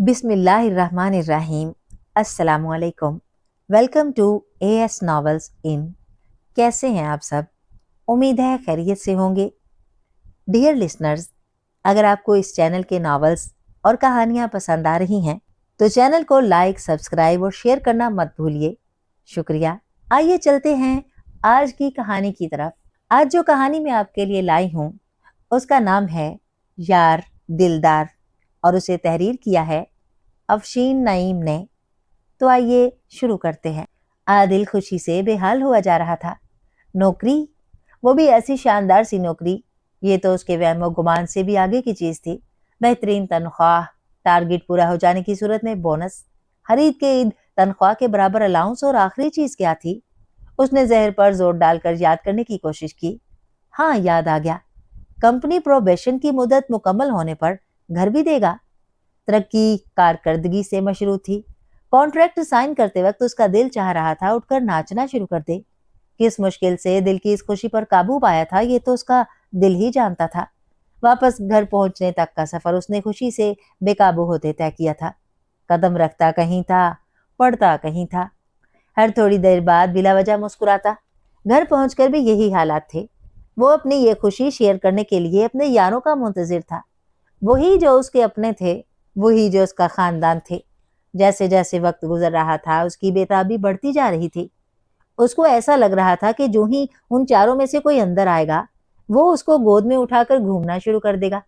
बिस्मिल्लाहिर्रहमानिर्रहीम। अस्सलामुअलैकुम। Welcome to as novels इन। कैसे हैं आप सब? उम्मीद है खैरियत से होंगे। डियर लिसनर्स, अगर आपको इस चैनल के नॉवेल्स और कहानियाँ पसंद आ रही हैं तो चैनल को लाइक, सब्सक्राइब और शेयर करना मत भूलिए। शुक्रिया। आइए चलते हैं आज की कहानी की तरफ। आज जो कहानी मैं आपके लिए लाई हूँ उसका नाम है यार दिलदार और उसे तहरीर किया है अफशीन नईम ने। तो आइए शुरू करते हैं। आदिल खुशी से बेहाल हुआ जा रहा था। नौकरी, वो भी ऐसी शानदार सी नौकरी, ये तो उसके वहमो गुमान से भी आगे की चीज थी। बेहतरीन तनख्वाह, टारगेट पूरा हो जाने की सूरत में बोनस, खरीद के ईद तनख्वाह के बराबर अलाउंस, और आखिरी चीज क्या थी? उसने जहर पर जोर डालकर याद करने की कोशिश की। हाँ, याद आ गया। कंपनी प्रोबेशन की मुद्दत मुकम्मल होने पर घर भी देगा। तरक्की कारकर्दगी से मशरूत थी। कॉन्ट्रैक्ट साइन करते वक्त उसका दिल चाह रहा था उठकर नाचना शुरू कर दे। किस मुश्किल से दिल की इस खुशी पर काबू पाया था ये तो उसका दिल ही जानता था। वापस घर पहुंचने तक का सफर उसने खुशी से बेकाबू होते तय किया था। कदम रखता कहीं था, पढ़ता कहीं था। हर थोड़ी देर बाद बिला वजह मुस्कुराता। घर पहुंचकर भी यही हालात थे। वो अपनी ये खुशी शेयर करने के लिए अपने यारों का मुंतजिर था। वही जो उसके अपने थे, वही जो उसका खानदान थे। जैसे जैसे वक्त गुजर रहा था उसकी बेताबी बढ़ती जा रही थी। उसको ऐसा लग रहा था कि जो ही उन चारों में से कोई अंदर आएगा वो उसको गोद में उठाकर घूमना शुरू कर देगा।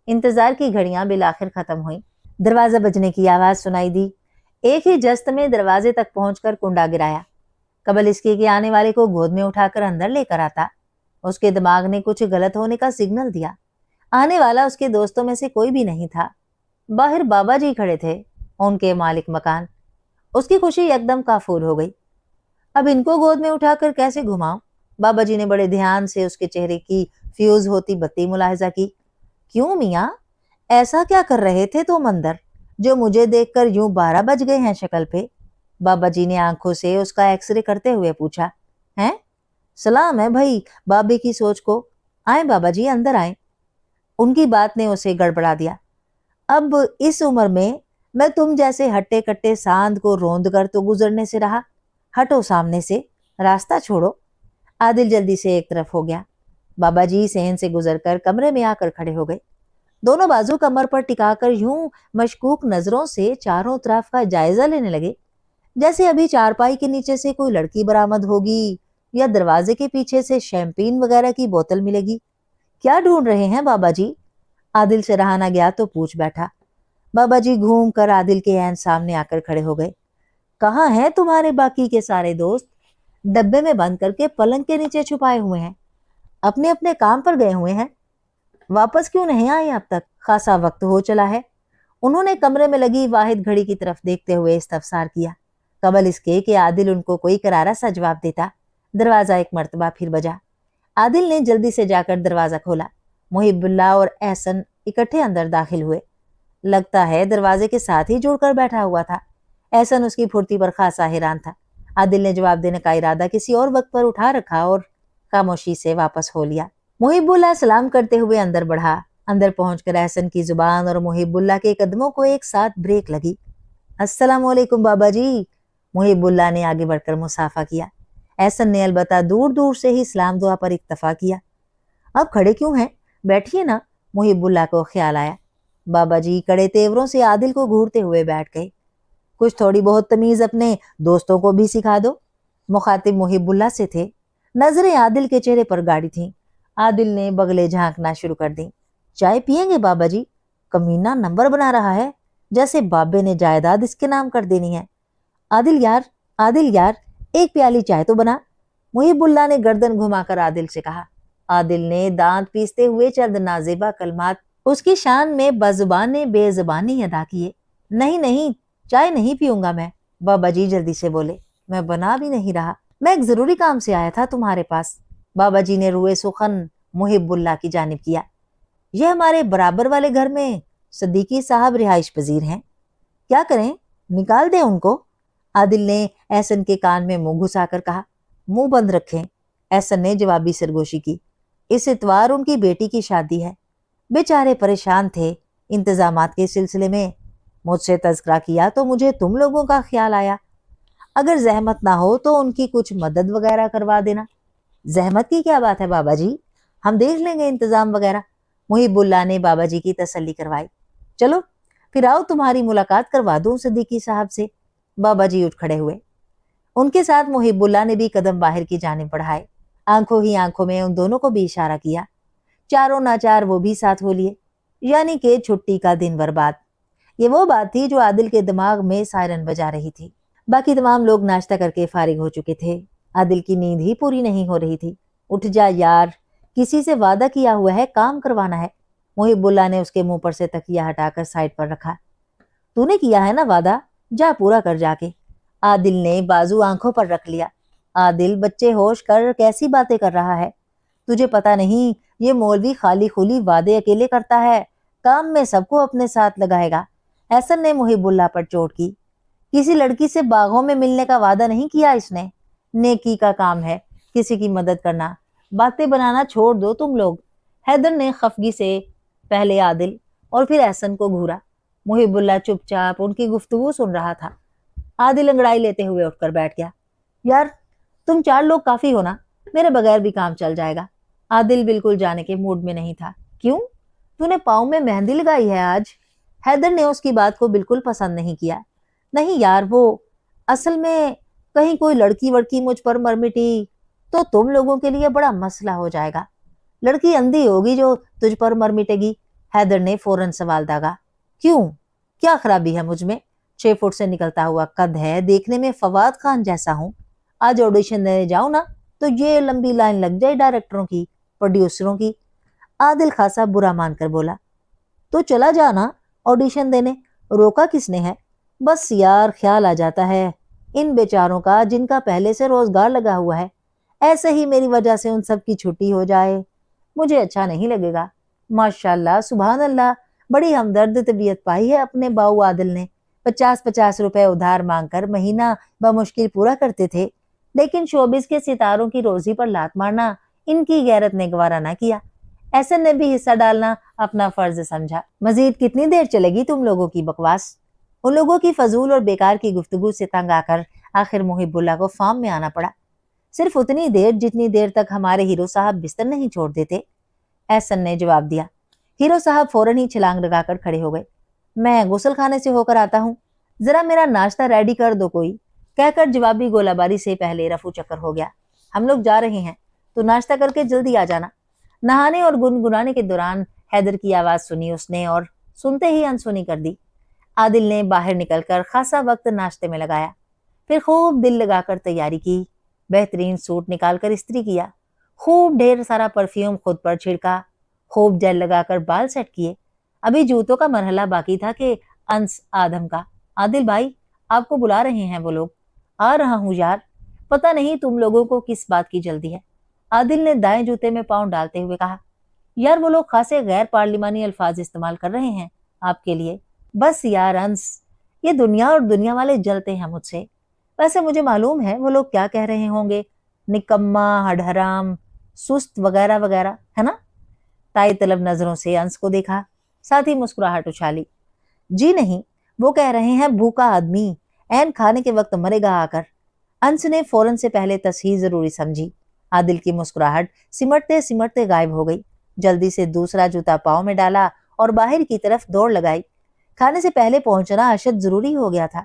इंतजार की घड़ियां बिलाखिर खत्म हुई। दरवाजा बजने की आवाज सुनाई दी। एक ही जस्त में दरवाजे तक पहुंचकर कुंडा गिराया। कबल इसके कि आने वाले को गोद में उठाकर अंदर लेकर आता। उसके दिमाग ने कुछ गलत होने का सिग्नल दिया। आने वाला उसके दोस्तों में से कोई भी नहीं था। बाहर बाबा जी खड़े थे, उनके मालिक मकान। उसकी खुशी एकदम काफूर हो गई। अब इनको गोद में उठाकर कैसे घुमाऊं? बाबा जी ने बड़े ध्यान से उसके चेहरे की फ्यूज होती बत्ती मुलाहिजा की। क्यों मियाँ, ऐसा क्या कर रहे थे तुम अंदर, जो मुझे देखकर यूं 12 बज गए हैं शक्ल पे? बाबा जी ने आंखों से उसका एक्सरे करते हुए पूछा। हैं? सलाम है भाई बाबे की सोच को। आए बाबा जी, अंदर आए। उनकी बात ने उसे गड़बड़ा दिया। अब इस उम्र में मैं तुम जैसे हट्टे कट्टे सांद को रोंद कर तो गुजरने से रहा। हटो सामने से, रास्ता छोड़ो। आदिल जल्दी से एक तरफ हो गया। बाबा जी सहन से गुजरकर कमरे में आकर खड़े हो गए। दोनों बाजू कमर पर टिकाकर यूं मशकूक नजरों से चारों तरफ का जायजा लेने लगे, जैसे अभी चारपाई के नीचे से कोई लड़की बरामद होगी या दरवाजे के पीछे से शैंपेन वगैरह की बोतल मिलेगी। क्या ढूंढ रहे हैं बाबा जी? आदिल से रहा ना गया तो पूछ बैठा। बाबा जी घूम कर आदिल के ऐन सामने आकर खड़े हो गए। कहाँ हैं तुम्हारे बाकी के सारे दोस्त? डब्बे में बंद करके पलंग के नीचे छुपाए हुए हैं, अपने अपने काम पर गए हुए हैं। वापस क्यों नहीं आए अब तक? खासा वक्त हो चला है। उन्होंने कमरे में लगी वाहिद घड़ी की तरफ देखते हुए इस्तफसार किया, कबल इसके कि आदिल उनको कोई करारा सा जवाब देता। दरवाजा एक मर्तबा फिर बजा। आदिल ने जल्दी से जाकर दरवाजा खोला। मुहिबुल्लाह और एहसन इकट्ठे अंदर दाखिल हुए। लगता है दरवाजे के साथ ही जुड़कर बैठा हुआ था। एहसन उसकी फुर्ती पर खासा हैरान था। आदिल ने जवाब देने का इरादा किसी और वक्त पर उठा रखा और खामोशी से वापस हो लिया। मुहिबुल्लाह सलाम करते हुए अंदर बढ़ा। अंदर पहुंचकर एहसन की जुबान और मुहिबुल्लाह के कदमों को एक साथ ब्रेक लगी। अस्सलाम वालेकुम बाबा जी। मुहिबुल्लाह ने आगे बढ़कर मुसाफा किया। एहसन ने अलबत्ता दूर दूर से ही सलाम दुआ पर इक्तफा किया। अब खड़े क्यों हैं, बैठिए ना, मुहिबुल्लाह को ख्याल आया। बाबा जी कड़े तेवरों से आदिल को घूरते हुए बैठ गए। कुछ थोड़ी बहुत तमीज अपने दोस्तों को भी सिखा दो। मुखातिब मुहिबुल्लाह से थे। नजरें आदिल के चेहरे पर गाड़ी थीं। आदिल ने बगले झांकना शुरू कर दी। चाय पियेंगे बाबा जी? कमीना नंबर बना रहा है, जैसे बाबे ने जायदाद इसके नाम कर देनी है। आदिल यार, एक प्याली चाय तो बना। मुहिबुल्लाह ने गर्दन घुमाकर आदिल से कहा। आदिल ने दांत पीसते हुए चंद नाजेबा कलमात उसकी शान में बजुबाने बेजुबानी अदा किए। नहीं नहीं, चाय नहीं पीऊंगा मैं, बाबा जी जल्दी से बोले। मैं बना भी नहीं रहा, मैं एक जरूरी काम से आया था तुम्हारे पास। बाबा जी ने रुए सुखन मुहिबुल्लाह की जानिब किया। यह हमारे बराबर वाले घर में सदीकी साहब रिहाइश पजीर हैं, क्या करें, निकाल दें उनको? आदिल ने एहसन के कान में मुंह घुसाकर कहा। मुंह बंद रखें, एहसन ने जवाबी सरगोशी की। इस इतवार उनकी बेटी की शादी है। बेचारे परेशान थे इंतजामात के सिलसिले में। مجھ سے تذکرہ کیا تو مجھے تم لوگوں کا خیال آیا، اگر زحمت نہ ہو تو ان کی کچھ مدد وغیرہ کروا دینا۔ زحمت کی کیا بات ہے بابا جی، ہم دیکھ لیں گے انتظام وغیرہ، محب اللہ نے بابا جی کی تسلی کروائی۔ چلو پھر آؤ تمہاری ملاقات کروا دوں صدیقی صاحب سے۔ بابا جی اٹھ کھڑے ہوئے، ان کے ساتھ محب اللہ نے بھی قدم باہر کی جانب بڑھائے، آنکھوں ہی آنکھوں میں ان دونوں کو بھی اشارہ کیا۔ چاروں ناچار وہ بھی ساتھ ہو لیے، یعنی کہ چھٹی کا دن برباد۔ یہ وہ بات تھی جو عادل کے دماغ میں سائرن بجا رہی تھی۔ باقی تمام لوگ ناشتہ کر کے فارغ ہو چکے تھے، عادل کی نیند ہی پوری نہیں ہو رہی تھی۔ اٹھ جا یار، کسی سے وعدہ کیا ہوا ہے، کام کروانا ہے۔ محب اللہ نے اس کے منہ پر سے تکیہ ہٹا کر سائڈ پر رکھا۔ تو نے کیا ہے نا وعدہ، جا پورا کر جا کے۔ عادل نے بازو آنکھوں پر رکھ لیا۔ عادل بچے ہوش کر کیسی باتیں کر رہا ہے؟ تجھے پتا نہیں یہ مولوی خالی خولی وعدے اکیلے کرتا ہے، کام میں سب کو اپنے ساتھ لگائے گا۔ احسن نے محب اللہ پر چوٹ کی۔ کسی لڑکی سے باغوں میں ملنے کا وعدہ نہیں کیا اس نے، نیکی کا کام ہے کسی کی مدد کرنا، باتیں بنانا چھوڑ دو تم لوگ۔ حیدر نے خفگی سے پہلے عادل اور پھر احسن کو گھورا۔ محب اللہ چپ چاپ ان کی گفتگو سن رہا تھا۔ عادل انگڑائی لیتے ہوئے اٹھ کر بیٹھ گیا۔ یار تم چار لوگ کافی ہو نا، میرے بغیر بھی کام چل جائے گا۔ عادل بالکل جانے کے موڈ میں نہیں تھا۔ کیوں؟ تو نے پاؤں میں مہندی لگائی ہے آج؟ حیدر نے اس کی بات کو بالکل پسند نہیں کیا۔ نہیں یار، وہ اصل میں کہیں کوئی لڑکی وڑکی مجھ پر مر مٹی تو تم لوگوں کے لیے بڑا مسئلہ ہو جائے گا۔ لڑکی اندھی ہوگی جو تجھ پر مر مٹے گی؟ حیدر نے فوراً سوال داغا۔ کیوں؟ کیا خرابی ہے مجھ میں؟ 6 فٹ سے نکلتا ہوا قد ہے، دیکھنے میں فواد خان جیسا ہوں۔ آج آڈیشن دینے جاؤ نا تو یہ لمبی لائن لگ جائے ڈائریکٹروں کی، پروڈیوسروں کی۔ عادل خاصا برا مان کر بولا۔ تو چلا جانا آڈیشن دینے، روکا کس نے ہے؟ بس یار خیال آ جاتا ہے ان بیچاروں کا جن کا پہلے سے روزگار لگا ہوا ہے، ایسے ہی میری وجہ سے ان سب کی چھٹی ہو جائے، مجھے اچھا نہیں لگے گا۔ ماشاءاللہ سبحان اللہ، بڑی ہمدرد طبیعت پائی ہے اپنے باؤ عادل نے۔ 50 روپے ادھار مانگ کر مہینہ بمشکل پورا کرتے تھے، لیکن شوبز کے ستاروں کی روزی پر لات مارنا ان کی غیرت نے گوارا نہ کیا۔ احسن نے بھی حصہ ڈالنا اپنا فرض سمجھا۔ مزید کتنی دیر چلے گی تم لوگوں کی بکواس؟ ان لوگوں کی فضول اور بیکار کی گفتگو سے تنگ آ کر آخر محب اللہ کو فارم میں آنا پڑا۔ صرف اتنی دیر جتنی دیر تک ہمارے ہیرو صاحب بستر نہیں چھوڑ دیتے، احسن نے جواب دیا۔ ہیرو صاحب فوراً ہی چھلانگ لگا کر کھڑے ہو گئے۔ میں غسل خانے سے ہو کر آتا ہوں، ذرا میرا ناشتہ ریڈی کر دو کوئی، کہہ کر جوابی گولہ باری سے پہلے رفو چکر ہو گیا۔ ہم لوگ جا رہے ہیں تو ناشتہ کر کے جلدی آ جانا۔ نہانے اور گنگنانے کے دوران حیدر کی آواز سنی اس نے اور سنتے ہی انسنی کر دی۔ عادل نے باہر نکل کر خاصا وقت ناشتے میں لگایا، پھر خوب دل لگا کر تیاری کی، بہترین سوٹ نکال کر استری کیا، خوب ڈھیر سارا پرفیوم خود پر چھڑکا، خوب جیل لگا کر بال سیٹ کیے۔ ابھی جوتوں کا مرحلہ باقی تھا کہ انس آدم کا، عادل بھائی آپ کو بلا رہے ہیں وہ لوگ۔ آ رہا ہوں یار، پتہ نہیں تم لوگوں کو کس بات کی جلدی ہے، عادل نے دائیں جوتے میں پاؤں ڈالتے ہوئے کہا۔ یار وہ لوگ خاصے غیر پارلیمانی الفاظ استعمال کر رہے ہیں آپ کے لیے۔ بس یار انس، یہ دنیا اور دنیا والے جلتے ہیں مجھ سے۔ ویسے مجھے معلوم ہے وہ لوگ کیا کہہ رہے ہوں گے، نکما، ہڈ حرام، سست وغیرہ وغیرہ، ہے نا؟ تائی طلب نظروں سے انس کو دیکھا، ساتھ ہی مسکراہٹ اچھالی۔ جی نہیں، وہ کہہ رہے ہیں بھوکا آدمی عین کھانے کے وقت مرے گا آ کر۔ انس نے فوراً سے پہلے تصحیح ضروری سمجھی۔ عادل کی مسکراہٹ سمٹتے سمٹتے غائب ہو گئی، جلدی سے دوسرا جوتا پاؤں میں ڈالا اور باہر کی طرف دوڑ لگائی۔ کھانے سے پہلے پہنچنا اشد ضروری ہو گیا تھا۔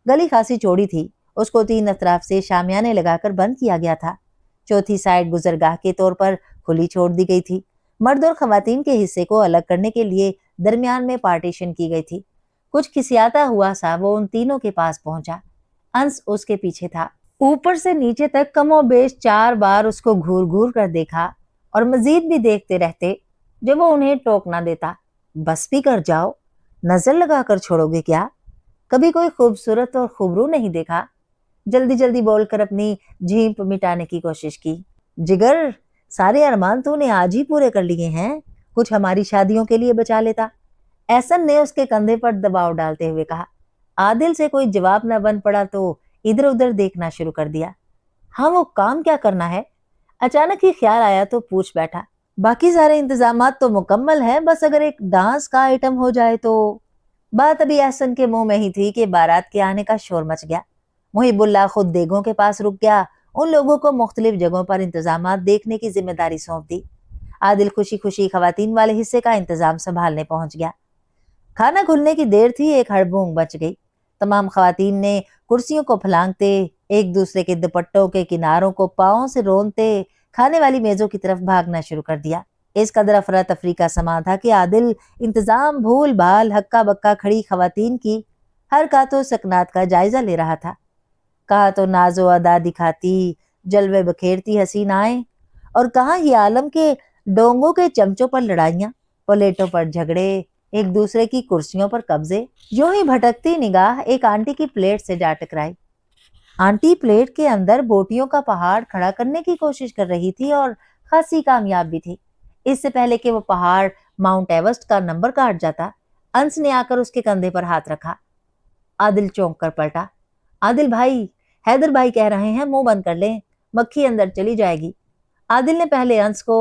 گلی خاصی چوڑی تھی، اس کو 3 اطراف سے شامیانے لگا کر بند کیا گیا تھا۔ چوتھی سائڈ گزرگاہ کے طور پر کھلی چھوڑ دی گئی تھی۔ مرد اور خواتین کے حصے کو الگ کرنے کے لیے درمیان میں پارٹیشن کی گئی تھی۔ کچھ کھسیاتا ہوا سا وہ ان تینوں کے پاس پہنچا۔ انس اس کے پیچھے تھا۔ اوپر سے نیچے تک کم و بیش 4 بار اس کو گھور گھور کر دیکھا اور مزید بھی دیکھتے رہتے جب وہ انہیں ٹوک نہ دیتا۔ بس بھی کر جاؤ، نظر لگا کر چھوڑو گے کیا؟ کبھی کوئی خوبصورت اور خوبرو نہیں دیکھا؟ جلدی جلدی بول کر اپنی جھیمپ مٹانے کی کوشش کی۔ جگر، سارے ارمان تو نے آج ہی پورے کر لیے ہیں، کچھ ہماری شادیوں کے لیے بچا لیتا۔ احسن نے اس کے کندھے پر دباؤ ڈالتے ہوئے کہا۔ عادل سے کوئی جواب نہ بن پڑا تو ادھر ادھر دیکھنا شروع کر دیا۔ ہاں وہ کام کیا کرنا ہے؟ اچانک ہی خیال آیا تو پوچھ بیٹھا۔ باقی سارے انتظامات تو مکمل ہیں، بس اگر ایک ڈانس کا آئٹم ہو جائے تو۔ बात अभी एहसन के मुंह में ही थी कि बारात के आने का शोर मच गया। मुहिबुल्लाह खुद देगों के पास रुक गया, उन लोगों को मुख्तलिफ जगहों पर इंतजामात देखने की जिम्मेदारी सौंप दी। आदिल खुशी खुशी खवातीन वाले हिस्से का इंतजाम संभालने पहुंच गया। खाना खुलने की देर थी, एक हड़बूंग बच गई। तमाम खवातीन ने कुर्सियों को फलांगते, एक दूसरे के दुपट्टों के किनारों को पांवों से रोनते खाने वाली मेजों की तरफ भागना शुरू कर दिया। इस कदर अफरा तफरी का समा था कि आदिल इंतजाम भूल भाल हक्का बक्का खड़ी खवातीन की हरकतों सकनात का जायजा ले रहा था। कहा तो नाजो अदा दिखाती जलवे बखेरती हसीनाएं, और कहाँ ये आलम के डोंगों के चमचों पर लड़ाइयां, प्लेटों पर झगड़े, एक दूसरे की कुर्सियों पर कब्जे। यूं ही भटकती निगाह एक आंटी की प्लेट से जा टकराई। आंटी प्लेट के अंदर बोटियों का पहाड़ खड़ा करने की कोशिश कर रही थी और खासी कामयाब भी थी। इससे पहले कि वो पहाड़ माउंट एवरेस्ट का नंबर काट जाता, अंस ने आकर उसके कंधे पर हाथ रखा। आदिल चौंक कर पलटा। आदिल भाई, हैदर भाई कह रहे हैं, मुंह बंद कर लें, मक्खी अंदर चली जाएगी। आदिल ने पहले अंस को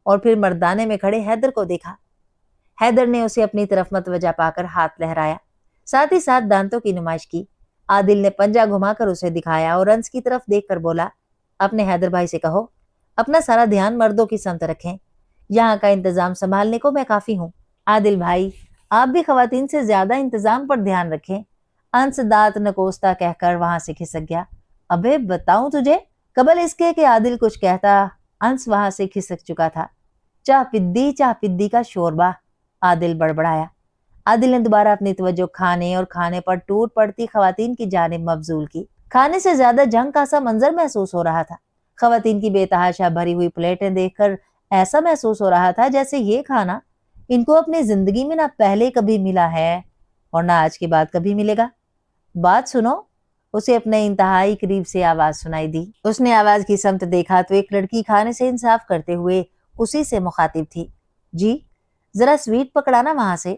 और फिर मर्दाने में खड़े हैदर को देखा। हैदर ने उसे अपनी तरफ मतवजा पाकर हाथ लहराया, साथ ही साथ दांतों की नुमाइश की। आदिल ने पंजा घुमाकर उसे दिखाया और अंस की तरफ देखकर बोला, अपने हैदर भाई से कहो अपना सारा ध्यान मर्दों की समत रखें, यहाँ का इंतजाम संभालने को मैं काफी हूँ। आदिल भाई, आप भी खवातीन से ज्यादा इंतजाम पर ध्यान रखें। अंस दांत नकोसता कहकर वहां से खिसक गया। अबे बताऊं तुझे। कबल इसके कि आदिल कुछ कहता, अंस वहां से खिसक चुका था। चाह पिद्दी का शोरबा, आदिल बड़बड़ाया। आदिल ने दोबारा अपनी तवज्जो खाने और खाने पर टूट पड़ती खवातीन की जानिब मबजूल की। खाने से ज्यादा जंग का सा मंजर महसूस हो रहा था। खवातीन की बेतहाशा भरी हुई प्लेटें देखकर ऐसा महसूस हो रहा था जैसे ये खाना इनको अपनी जिंदगी में ना पहले कभी मिला है और ना आज के बाद कभी मिलेगा। बात सुनो, उसे अपने इंतहाई करीब से आवाज सुनाई दी। उसने आवाज की समत देखा तो एक लड़की खाने से इंसाफ करते हुए उसी से मुखातिब थी। जी जरा स्वीट पकड़ाना वहां से।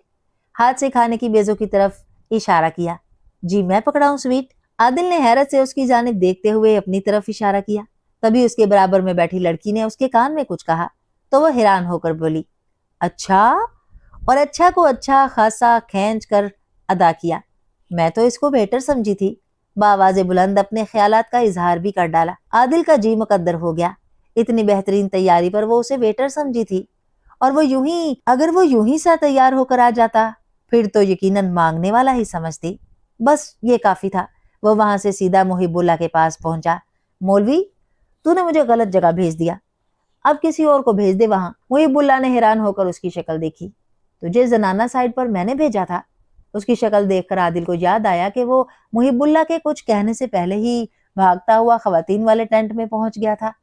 हाथ से खाने की बेजों की तरफ इशारा किया। जी मैं पकड़ाऊं स्वीट? आदिल ने हैरत से उसकी जानिब देखते हुए अपनी तरफ इशारा किया। तभी उसके बराबर में बैठी लड़की ने उसके कान में कुछ कहा तो वह हैरान होकर बोली, अच्छा? और अच्छा को अच्छा खासा खींच कर अदा किया। मैं तो इसको वेटर समझी थी। बावाज़े बुलंद अपने ख्यालात का इजहार भी कर डाला। आदिल का जी मुकद्दर हो गया। इतनी बेहतरीन तैयारी पर वो उसे वेटर समझी थी, और अगर वो यूं ही सा तैयार होकर आ जाता फिर तो यकीनन मांगने वाला ही समझती। बस ये काफी था। वो वहां से सीधा मुहिबुल्लाह के पास पहुंचा। मौलवी, तूने मुझे गलत जगह भेज दिया, अब किसी और को भेज दे वहां। मुहिबुल्लाह ने हैरान होकर उसकी शक्ल देखी। तुझे जनाना साइड पर मैंने भेजा था। उसकी शक्ल देखकर आदिल को याद आया कि वो मुहिबुल्लाह के कुछ कहने से पहले ही भागता हुआ खवातीन वाले टेंट में पहुंच गया था।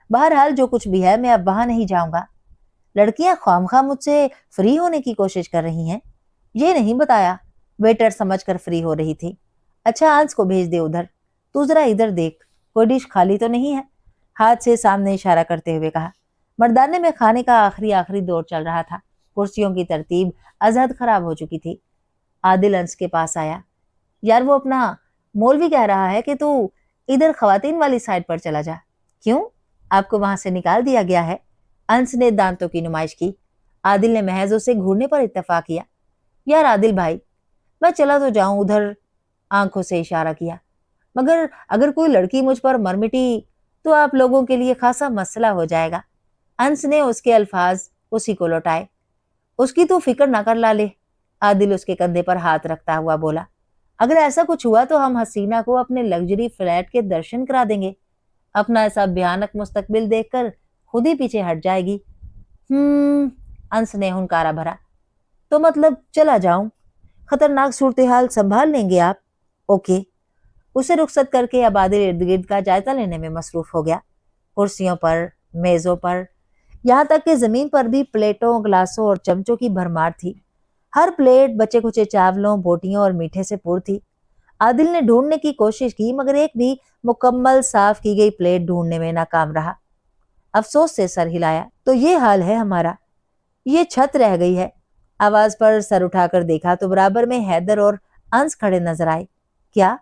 बहरहाल जो कुछ भी है, मैं अब वहां नहीं जाऊंगा। लड़कियां खामखा मुझसे फ्री होने की कोशिश कर रही हैं, ये नहीं बताया। वेटर समझकर फ्री हो रही थी। अच्छा आंस को भेज दे उधर। तू जरा इधर देख, कोई डिश खाली तो नहीं है? हाथ से सामने इशारा करते हुए कहा। मर्दाने में खाने का आखिरी दौर चल रहा था। कुर्सियों की तरतीब अजहद खराब हो चुकी थी। आदिल अंस के पास आया। यार वो अपना मौलवी कह रहा है कि तू इधर खवातीन वाली साइड पर चला जा। क्यों? आपको वहां से निकाल दिया गया है? अंस ने दांतों की नुमाइश की। आदिल ने महज उसे घूरने पर इत्तेफाक किया। यार आदिल भाई, मैं चला तो जाऊं उधर, आंखों से इशारा किया, मगर अगर कोई लड़की मुझ पर मरमिटी तो आप लोगों के लिए खासा मसला हो जाएगा। अंस ने उसके अल्फाज उसी को लौटाए। उसकी तो फिक्र ना कर लाले, आदिल उसके कंधे पर हाथ रखता हुआ बोला। अगर ऐसा कुछ हुआ तो हम हसीना को अपने लग्जरी फ्लैट के दर्शन करा देंगे। अपना ऐसा भयानक मुस्तकबिल देखकर खुद ही पीछे हट जाएगी। अंस ने हुनकारा भरा। तो मतलब चला जाऊं? खतरनाक सूरत हाल संभाल लेंगे आप? ओके। उसे रुखसत करके अब आदिल इर्द गिर्द का जायजा लेने में मसरूफ हो गया। कुर्सियों पर, मेजों पर, यहाँ तक कि जमीन पर भी प्लेटों, ग्लासों और चमचों की भरमार थी। हर प्लेट बचे कुचे चावलों, बोटियों और मीठे से पुर थी। आदिल ने ढूंढने की कोशिश की, मगर एक भी मुकम्मल साफ की गई प्लेट ढूंढने में नाकाम रहा। अफसोस से सर हिलाया। तो ये हाल है हमारा, ये छत रह गई है। आवाज पर सर उठाकर देखा तो बराबर में हैदर और अंस खड़े नजर आए। क्या?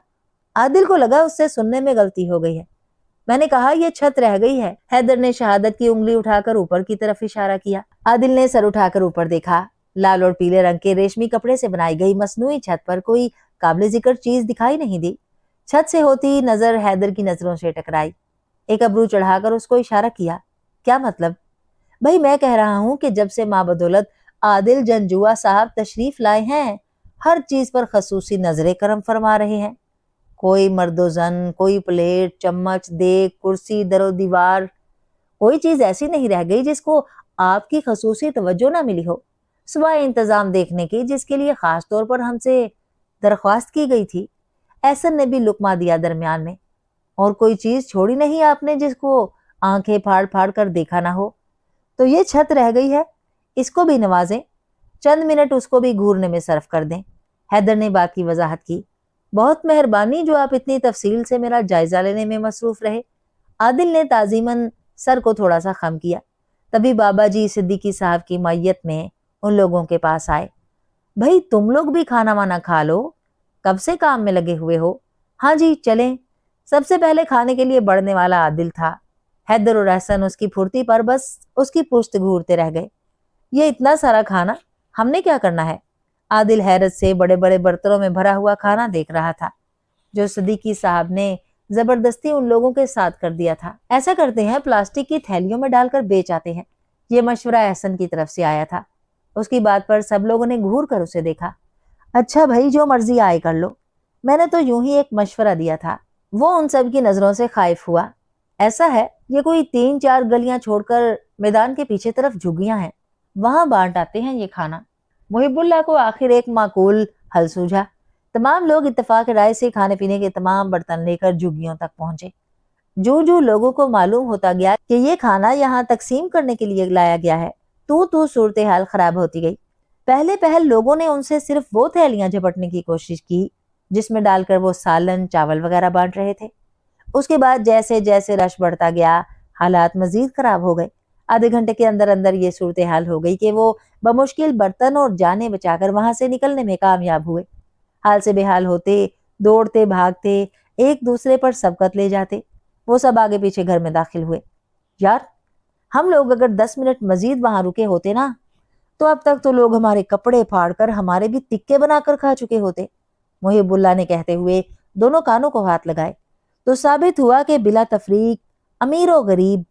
आदिल को लगा उससे सुनने में गलती हो गई है। मैंने कहा ये छत रह गई है। हैदर ने शहादत की उंगली उठाकर ऊपर की तरफ इशारा किया। आदिल ने सर उठाकर ऊपर देखा। लाल और पीले रंग के रेशमी कपड़े से बनाई गई मसनूई छत पर कोई काबिल जिक्र चीज दिखाई नहीं दी। छत से होती नजर हैदर की नजरों से टकराई। एक अबरू चढ़ाकर उसको इशारा किया। क्या मतलब? भाई मैं कह रहा हूं कि जब से माँ बदौलत आदिल जंजुआ साहब तशरीफ लाए हैं, हर चीज पर खसूसी नजरे करम फरमा रहे हैं। कोई मर्दोजन, कोई प्लेट, चम्मच, देग, कुर्सी, दरो दीवार, कोई चीज ऐसी नहीं रह गई जिसको आपकी खसूसी तवज्जो ना मिली हो, सिवाय इंतजाम देखने की जिसके लिए खास तौर पर हमसे दरख्वास्त की गई थी। एहसन ने भी लुकमा दिया दरमियान में। और कोई चीज छोड़ी नहीं आपने जिसको आंखें फाड़ फाड़ कर देखा ना हो? तो ये छत रह गई है, इसको भी नवाजें, चंद मिनट उसको भी घूरने में सर्फ कर दें। हैदर ने बात की वजाहत की। बहुत मेहरबानी जो आप इतनी तफसील से मेरा जायजा लेने में मसरूफ रहे। आदिल ने ताजीमन सर को थोड़ा सा खम किया। तभी बाबा जी सिद्दीकी साहब की मैयत में उन लोगों के पास आए। भाई तुम लोग भी खाना वाना खा लो, कब से काम में लगे हुए हो? हाँ जी चलें। सबसे पहले खाने के लिए बढ़ने वाला आदिल था। हैदर और एहसन उसकी फुर्ती पर बस उसकी पुश्त घूरते रह गए। ये इतना सारा खाना हमने क्या करना है? आदिल हैरत से बड़े बड़े बर्तनों में भरा हुआ खाना देख रहा था जो सिद्दीकी साहब ने जबरदस्ती उन लोगों के साथ कर दिया था। ऐसा करते हैं, प्लास्टिक की थैलियों में डालकर बेच आते हैं। ये मशवरा एहसन की तरफ से आया था। उसकी बात पर सब लोगों ने घूर कर उसे देखा। अच्छा भाई जो मर्जी आए कर लो, मैंने तो यूं ही एक मशवरा दिया था। वो उन सब की नजरों से खाइफ हुआ। ऐसा है, ये कोई 3-4 गलियां छोड़कर मैदान के पीछे तरफ झुग्गियां हैं, वहां बांट आते हैं ये खाना। मुहिबुल्लाह को आखिर एक माकूल हल सूझा। तमाम लोग इत्तेफाक राय से खाने पीने के तमाम बर्तन लेकर झुग्गियों तक पहुंचे। जो जो लोगों को मालूम होता गया कि ये खाना यहाँ तकसीम करने के लिए लाया गया है, तू सूरत हाल खराब होती गई। पहले पहल लोगों ने उनसे सिर्फ वो थैलियां झपटने की कोशिश की जिसमें डालकर वो सालन चावल वगैरह बांट रहे थे। उसके बाद जैसे जैसे रश बढ़ता गया, हालात मजीद खराब हो गए। आधे घंटे के अंदर अंदर ये सूरत हाल हो गई कि वो बमुश्किल बर्तन और जाने बचाकर वहां से निकलने में कामयाब हुए। हाल से बेहाल होते, दौड़ते भागते, एक दूसरे पर सबकत ले जाते। वो सब आगे पीछे घर में दाखिल हुए। यार हम लोग अगर 10 मिनट मजीद वहां रुके होते ना, तो अब तक तो लोग हमारे कपड़े फाड़ कर हमारे भी तिक्के बनाकर खा चुके होते। मुहिबुल्लाह ने कहते हुए दोनों कानों को हाथ लगाए। तो साबित हुआ कि बिला तफरीक, अमीर और गरीब,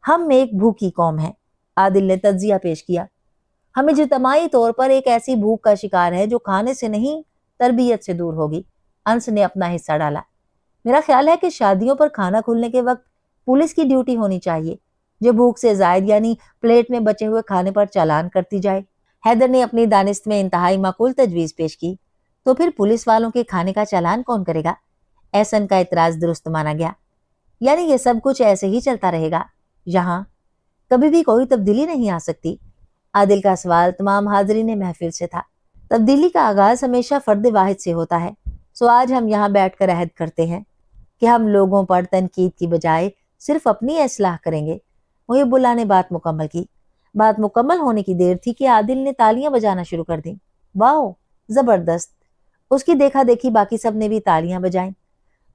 हम एक भूखी कौम है। आदिल ने तज्जिया पेश किया। हम इज्तिमाई तौर पर एक ऐसी भूख का शिकार है जो खाने से नहीं, तरबियत से दूर होगी। अंस ने अपना हिस्सा डाला। मेरा ख्याल है कि शादियों पर खाना खुलने के वक्त पुलिस की ड्यूटी होनी चाहिए, जो भूख से जायद यानी प्लेट में बचे हुए खाने पर चालान करती जाए। हैदर ने अपनी दानिश्त में इंतहाई माकूल तजवीज पेश की। तो फिर पुलिस वालों के खाने का चालान कौन करेगा? एहसन का इतराज दुरुस्त माना गया। यानी ये सब कुछ ऐसे ही चलता रहेगा, यहाँ कभी भी कोई तब्दीली नहीं आ सकती? आदिल का सवाल तमाम हाजिरीन महफिल से था। तब्दीली का आगाज हमेशा फर्द वाहिद से होता है। सो आज हम यहाँ बैठकर अहद करते हैं कि हम लोगों पर तनकीद की बजाय सिर्फ अपनी इस्लाह करेंगे। मुहिबुल्लाह ने बात मुकम्मल की। बात मुकम्मल होने की देर थी कि आदिल ने तालियां बजाना शुरू कर दी। वाह, जबरदस्त! उसकी देखा देखी बाकी सब ने भी तालियां बजाईं।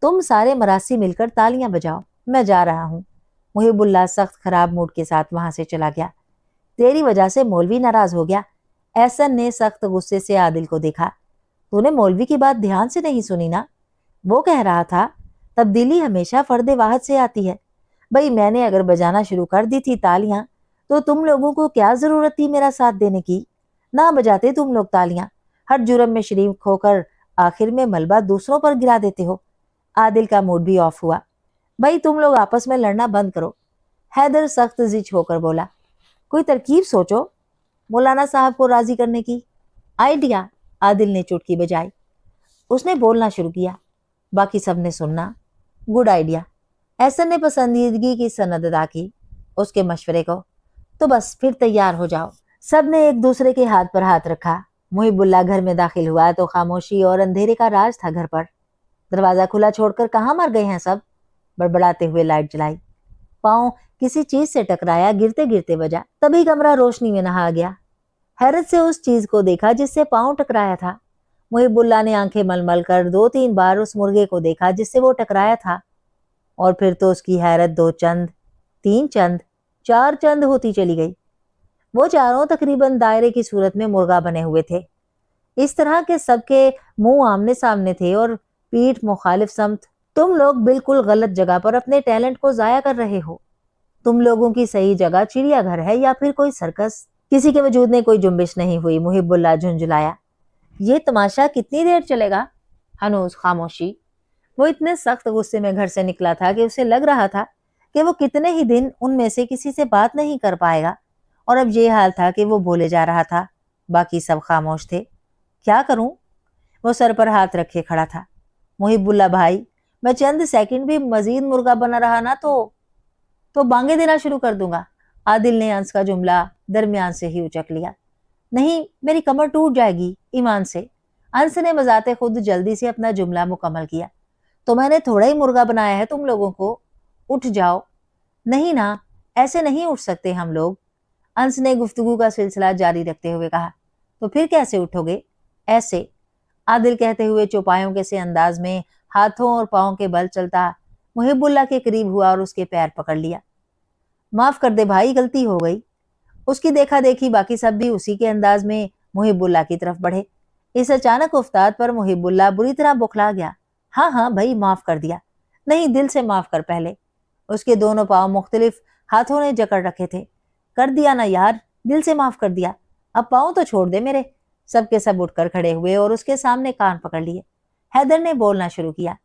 तुम सारे मरासी मिलकर तालियां बजाओ, मैं जा रहा हूँ। मुहिबुल्लाह सख्त खराब मूड के साथ वहां से चला गया। तेरी वजह से मौलवी नाराज हो गया। एहसन ने सख्त गुस्से से आदिल को देखा। तूने मौलवी की बात ध्यान से नहीं सुनी ना? वो कह रहा था तब्दीली हमेशा फर्द वाहिद से आती है। भाई मैंने अगर बजाना शुरू कर दी थी तालियां, तो तुम लोगों को क्या जरूरत थी मेरा साथ देने की? ना बजाते तुम लोग तालियां, हर जुर्म में शरीक होकर आखिर में मलबा दूसरों पर गिरा देते हो। आदिल का मूड भी ऑफ हुआ। भाई तुम लोग आपस में लड़ना बंद करो। हैदर सख्त जिच होकर बोला। कोई तरकीब सोचो मौलाना साहब को राजी करने की। आइडिया, आदिल ने चुटकी बजाई। उसने बोलना शुरू किया। बाकी सब ने सुनना। Good idea. एहसन ने पसंदीदगी की सनद अदा की उसके मशवरे को। तो बस फिर तैयार हो जाओ। सब ने एक दूसरे के हाथ पर हाथ रखा। मुहिबुल्लाह घर में दाखिल हुआ तो खामोशी और अंधेरे का राज था घर पर। दरवाजा खुला छोड़कर कहाँ मर गए हैं सब? बड़बड़ाते हुए लाइट जलाई। पाँव किसी चीज से टकराया, गिरते गिरते बजा। तभी कमरा रोशनी में नहा गया। हैरत से उस चीज को देखा जिससे पाँव टकराया था। मुहिबुल्लाह ने आंखें मलमल कर 2-3 बार उस मुर्गे को देखा जिससे वो टकराया था। और फिर तो उसकी हैरत 2 चंद, 3 चंद, 4 चंद होती चली गई। वो चारों तकरीबन दायरे की सूरत में मुर्गा बने हुए थे। इस तरह के सबके मुंह आमने सामने थे और पीठ मुखालिफ समत। तुम लोग बिल्कुल गलत जगह पर अपने टैलेंट को जाया कर रहे हो। तुम लोगों की सही जगह चिड़ियाघर है या फिर कोई सर्कस। किसी के वजूद में कोई जुम्बिश नहीं हुई। मुहिबुल्लाह झुंझुलाया। ये तमाशा कितनी देर चलेगा? हनूज खामोशी। वो इतने सख्त गुस्से में घर से निकला था कि उसे लग रहा था कि वो कितने ही दिन उनमें से किसी से बात नहीं कर पाएगा, और अब ये हाल था कि वो बोले जा रहा था। बाकी सब खामोश थे। क्या करूं? वो सर पर हाथ रखे खड़ा था। मुहिबुल्लाह भाई, मैं चंद सेकंड भी मजीद मुर्गा बना रहा ना तो बांगे देना शुरू कर दूंगा। आदिल ने अंस का जुमला दरमियान से ही उचक लिया। नहीं, मेरी कमर टूट जाएगी ईमान से। अंस ने बजाते खुद जल्दी से अपना जुमला मुकम्मल किया। तो मैंने थोड़ा ही मुर्गा बनाया है तुम लोगों को। उठ जाओ। नहीं ना, ऐसे नहीं उठ सकते हम लोग। अंस ने गुफ्तगू का सिलसिला जारी रखते हुए कहा। तो फिर कैसे उठोगे? ऐसे, आदिल कहते हुए चौपायों के से अंदाज में हाथों और पांवों के बल चलता मुहिबुल्लाह के करीब हुआ और उसके पैर पकड़ लिया। माफ कर दे भाई, गलती हो गई। उसकी देखा देखी बाकी सब भी उसी के अंदाज में मुहिबुल्लाह की तरफ बढ़े। इस अचानक उफ्ताद पर मुहिबुल्लाह बुरी तरह बौखला गया। हाँ हाँ भाई, माफ कर दिया। नहीं, दिल से माफ कर पहले। उसके दोनों पांव मुख्तलिफ हाथों ने जकड़ रखे थे। कर दिया ना यार, दिल से माफ कर दिया। अब पाँव तो छोड़ दे मेरे। सबके सब उठकर खड़े हुए और उसके सामने कान पकड़ लिए। हैदर ने बोलना शुरू किया।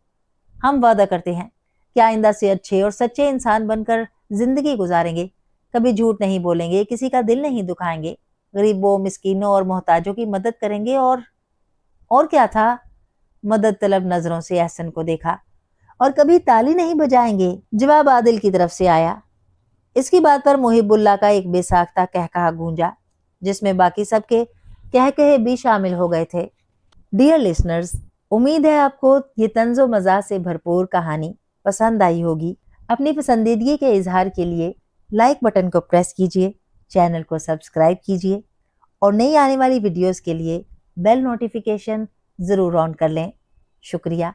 हम वादा करते हैं कि आइंदा से अच्छे और सच्चे इंसान बनकर जिंदगी गुजारेंगे। कभी झूठ नहीं बोलेंगे, किसी का दिल नहीं दुखाएंगे, गरीबों, मिस्कीनों और मोहताजों की मदद करेंगे। और क्या था? मदद तलब नजरों से एहसन को देखा। और कभी ताली नहीं बजाएंगे, जवाब आदिल की तरफ से आया। इसकी बात पर मुहिबुल्लाह का एक बेसाख्ता कहकहा गूंजा, जिसमें बाकी सबके कहकहे भी शामिल हो गए थे। डियर लिसनर्स, उम्मीद है आपको ये तंज़ो मज़ा से भरपूर कहानी पसंद आई होगी। अपनी पसंदीदगी के इजहार के लिए लाइक बटन को प्रेस कीजिए, चैनल को सब्सक्राइब कीजिए और नई आने वाली वीडियोस के लिए बेल नोटिफिकेशन ज़रूर ऑन कर लें। शुक्रिया।